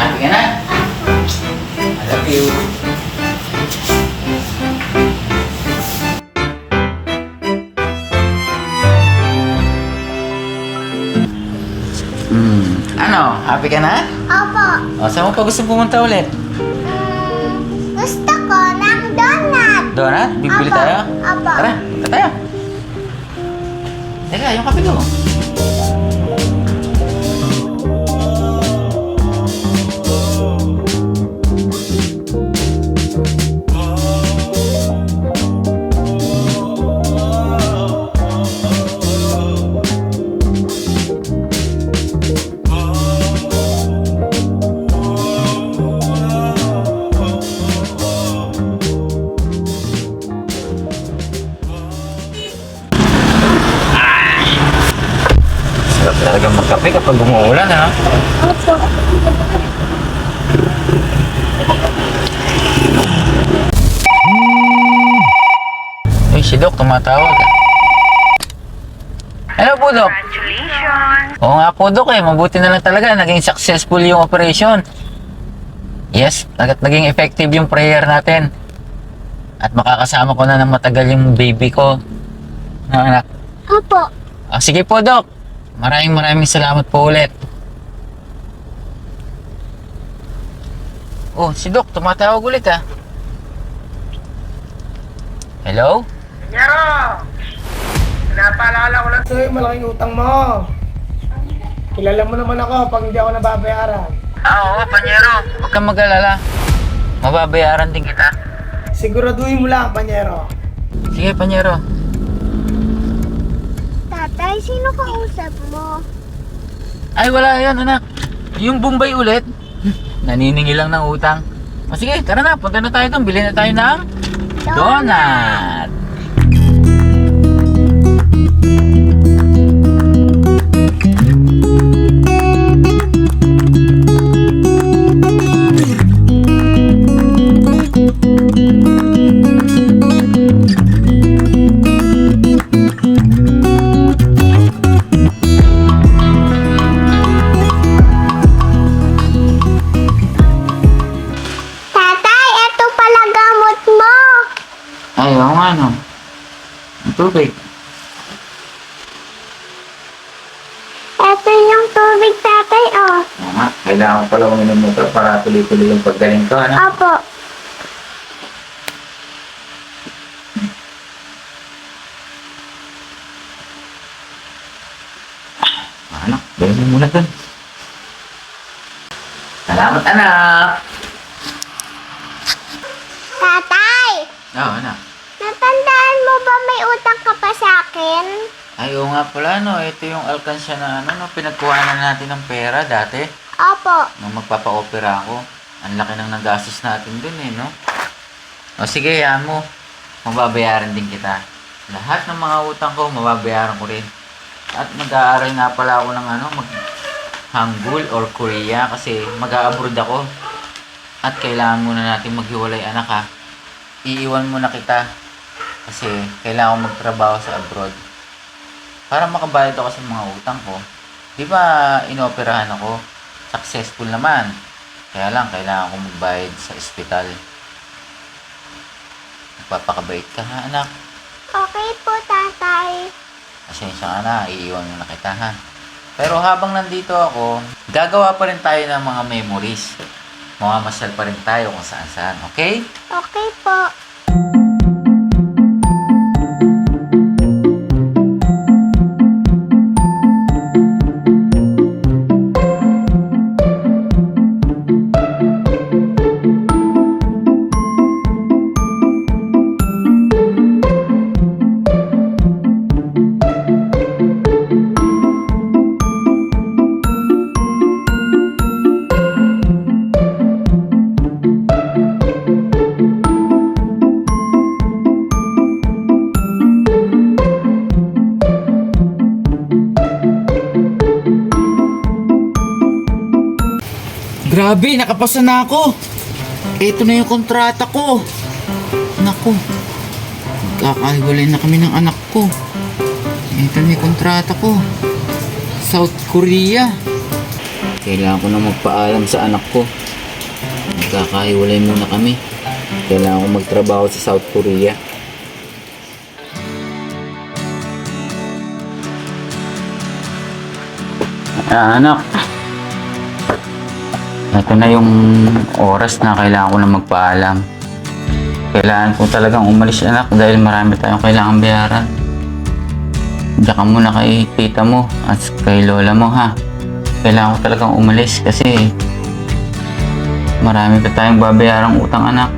Happy ka na? I love you. Ano? Happy ka na? Opo. O, saan mo pa gusto pumunta ulit? Gusto ko ng donut. Donut? Bibili Apo. tayo? Apo. Tara, punta tayo. Teka, yung kape ko. Sarap talagang magkape kapag umuulan, ha? Opo. Ay, si Doc, tumatawag. Hello po, Doc. Congratulations! Oo nga po, Doc, eh. Mabuti na lang talaga. Naging successful yung operation. Yes, naging effective yung prayer natin. At makakasama ko na ng matagal yung baby ko. Na anak. Opo. Sige po, Doc. Maraming salamat po ulit. Oh, si Doc, tumatawag ulit, ha? Hello? Nyero! Pinapaalala ko lang sa'yo yung malaking utang mo. Kilala mo naman ako pag hindi ako nababayaran. Oo, Panyero. Huwag kang mag-alala. Mababayaran din kita. Siguraduhin mo lang, Panyero. Sige, Panyero. Tatay, sino kausap mo? Ay, wala yan, anak. Yung Bombay ulit. Naniningil lang ng utang. O sige, tara na. Punta na tayo doon. Bili na tayo ng donut. Tatay, eto pala gamot mo. Ay, oo nga, no. Ang tubig. Eto yung tubig, tatay, oh. Oo nga. Kailangan pala uminom mo ito para tuloy-tuloy yung paggaling ko, ano? Opo. Ano? Gawin mo muna doon. Salamat, anak. Tatay, Oo, anak. natandaan mo ba may utang ka pa sa akin? Ay, oo nga pala, no. Ito yung alkansya na, ano, no. Pinagkuhanan natin ng pera dati. Opo. Nung magpapa-opera ako. Ang laki ng nagastos natin dun, eh, no? O sige, yan mo. Mababayaran din kita. Lahat ng mga utang ko, mababayaran ko rin. At mag-aaral nga pala ako ng ano, Hangul or Korea kasi mag-a-abroad ako. At kailangan muna natin maghiwalay, anak, ha. Iiwan muna kita kasi kailangan ko magtrabaho sa abroad para makabayad ako sa mga utang ko. Di ba inoperahan ako? Successful naman. Kaya lang, kailangan ko magbayad sa ospital. Nagpapakabait ka, ha, anak? Okay po, tatay. Pasensya ka na, iiwan mo na kita, ha. Pero habang nandito ako, gagawa pa rin tayo ng mga memories. Mamamasal pa rin tayo kung saan-saan, okay? Okay po. Grabe, nakapasa na ako. Ito na yung kontrata ko. Naku, magkakahiwalay na kami ng anak ko. Ito na yung kontrata ko. South Korea. Kailangan ko na magpaalam sa anak ko. Magkakahiwalay muna kami. Kailangan ko magtrabaho sa South Korea. Anak, ito na yung oras na kailangan ko na magpaalam. Kailangan ko talagang umalis, anak, dahil marami tayong kailangan bayaran. Diyan ka muna kay tita mo at kay lola mo, ha. Kailangan ko talagang umalis kasi marami pa tayong babayarang utang, anak.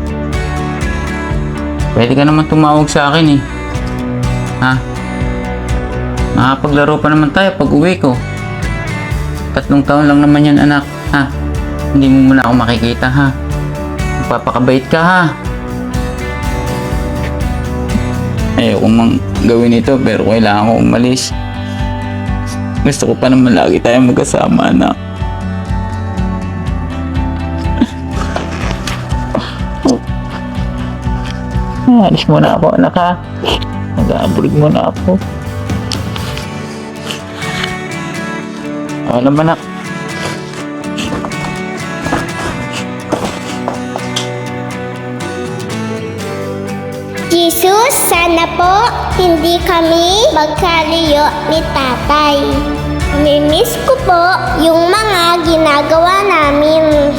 Pwede ka naman tumawag sa akin, eh. Ha? Makapaglaro pa naman tayo pag uwi ko. 3 taon lang naman yan, anak, ha. Hindi mo muna ako makikita, ha. Magpapakabait ka, ha. Ayoko mang gawin ito pero kailangan ko umalis. Gusto ko pa naman lagi tayong magkasama, anak. Alis muna ako, anak, ha. Mag-aabulig muna ako. Alam, anak. Jesus, sana po hindi kami magkalayo ni tatay. Mimiss ko po yung mga ginagawa namin.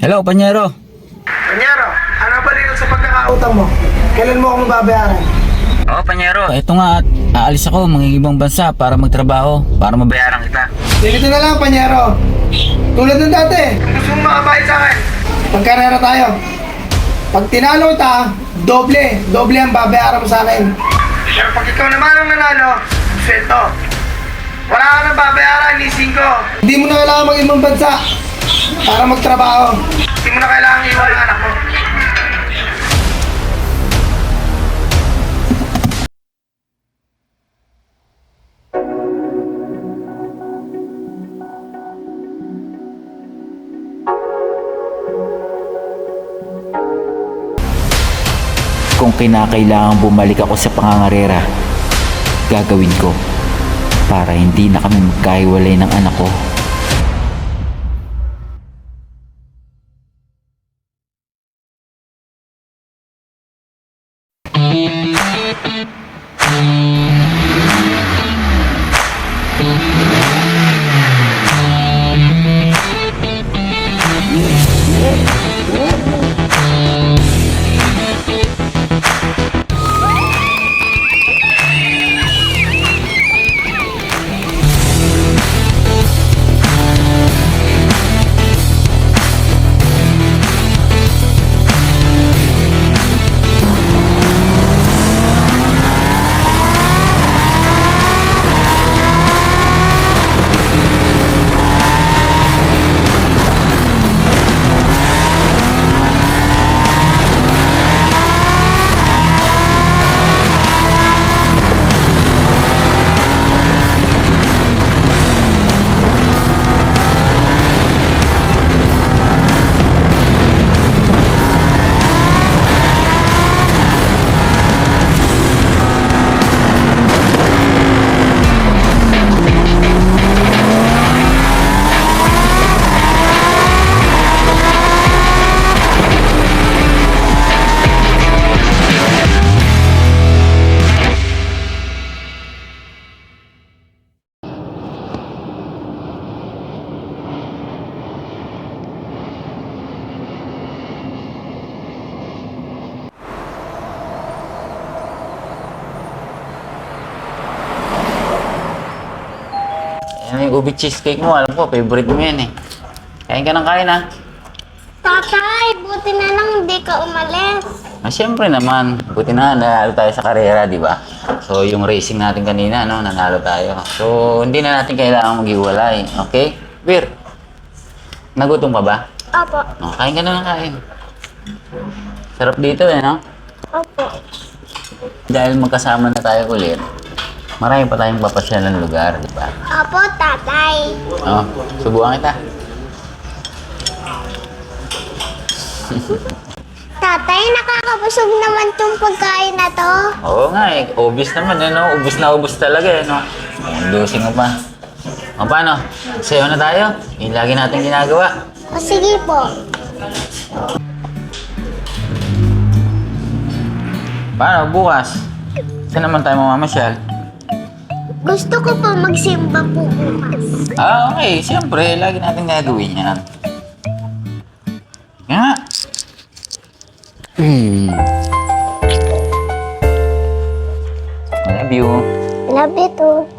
Hello, Panyero. Panyero, ano ba dito sa pagkakautang mo? Kailan mo ako mababayaran? Oo, Panyero. Ito nga, aalis ako, mangingibang bansa para magtrabaho, para mabayaran kita. Dito na lang, Panyero. Tulad ng dati. Kung gusto mong makabayad sa akin, pagkarera tayo. Pag tinalo kita, doble ang babayaran mo sa akin. Pero pag ikaw naman ang nanalo, sweldo. Wala ka nang babayaran, leasing ko. Hindi mo na kailangan mag-ibang bansa para magtrabaho. Hindi mo na kailangan iwan ang anak mo. Kung kinakailangan bumalik ako sa pangangarera, gagawin ko para hindi na kami magkahiwalay ng anak ko. ube cheesecake mo. Alam ko, favorite mo yan eh. Kain ka ng kain ha. Tatay, buti na lang hindi ka umalis. Ah, syempre naman. Buti na, nanalo tayo sa karera, di ba? So, yung racing natin kanina, no, nanalo tayo. So, hindi na natin kailangan maghiwalay. Okay? Bir, nagutom ka ba? Opo. No, kain ka na ng kain. Sarap dito eh, no? Opo. Dahil magkasama na tayo ulit, marami pa tayong papasyalan lugar, di ba? Opo, tatay. Oh, subukan kita. Tatay, nakakabusog naman tong pagkain na to. Oo nga eh, obvious naman eh, no? Ubus na ubus talaga eh, no? Dosing mo pa. O paano? Sayo na tayo? Yung lagi natin ginagawa. O sige po. Paano? Bukas? Saan naman tayo mamamasyal? Gusto ko po magsimba po bukas. Ah, okay. Siyempre, lagi natin gagawin yan. Nga. I love you. Love you too.